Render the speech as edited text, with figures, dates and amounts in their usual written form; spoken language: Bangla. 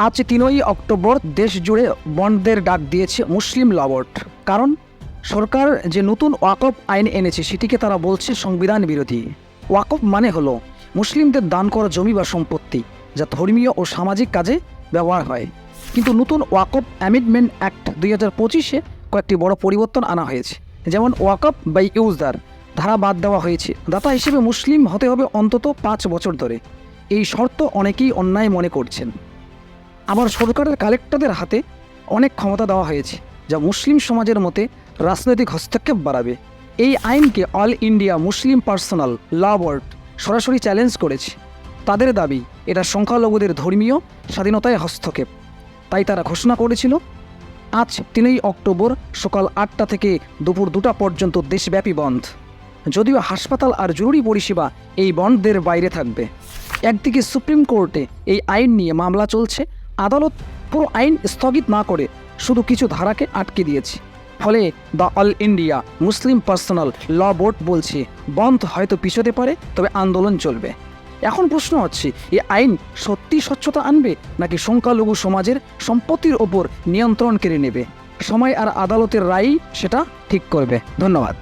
আজ 3ই অক্টোবর দেশ জুড়ে বন্ধের ডাক দিয়েছে মুসলিম ল বোর্ড। কারণ সরকার যে নতুন ওয়াকফ আইন এনেছে সেটিকে তারা বলছে সংবিধান বিরোধী। ওয়াকফ মানে হলো মুসলিমদের দান করা জমি বা সম্পত্তি যা ধর্মীয় ও সামাজিক কাজে ব্যবহার হয়। কিন্তু নতুন ওয়াকফ অ্যামেন্ডমেন্ট অ্যাক্ট 2025-এ কয়েকটি বড় পরিবর্তন আনা হয়েছে। যেমন ওয়াকফ বাই ইউজার ধারা বাদ দেওয়া হয়েছে। দাতা হিসেবে মুসলিম হতে হবে অন্তত 5 বছর ধরে। এই শর্ত অনেকেই অন্যায় মনে করছেন। আবার সরকারের কালেক্টরদের হাতে অনেক ক্ষমতা দেওয়া হয়েছে, যা মুসলিম সমাজের মতে রাজনৈতিক হস্তক্ষেপ বাড়াবে। এই আইনকে all India Muslim personal law board সরাসরি চ্যালেঞ্জ করেছে। তাদের দাবি এটা সংখ্যালঘুদের ধর্মীয় স্বাধীনতায় হস্তক্ষেপ। তাই তারা ঘোষণা করেছিল আজ 3ই অক্টোবর সকাল 8টা থেকে দুপুর 2টা পর্যন্ত দেশব্যাপী বন্ধ। যদিও হাসপাতাল আর জরুরি পরিষেবা এই বন্ধের বাইরে থাকবে। একদিকে সুপ্রিম কোর্টে এই আইন নিয়ে মামলা চলছে। আদালত পুরো আইন স্থগিত না করে শুধু কিছু ধারাকে আটকে দিয়েছে। ফলে the all India Muslim personal law board বলছে বন্ধ হয়তো পিছোতে পারে, তবে আন্দোলন চলবে। এখন প্রশ্ন হচ্ছে, এই আইন সত্যি স্বচ্ছতা আনবে নাকি সংখ্যালঘু সমাজের সম্পত্তির ওপর নিয়ন্ত্রণ কেড়ে নেবে? সময় আর আদালতের রায় সেটা ঠিক করবে। ধন্যবাদ।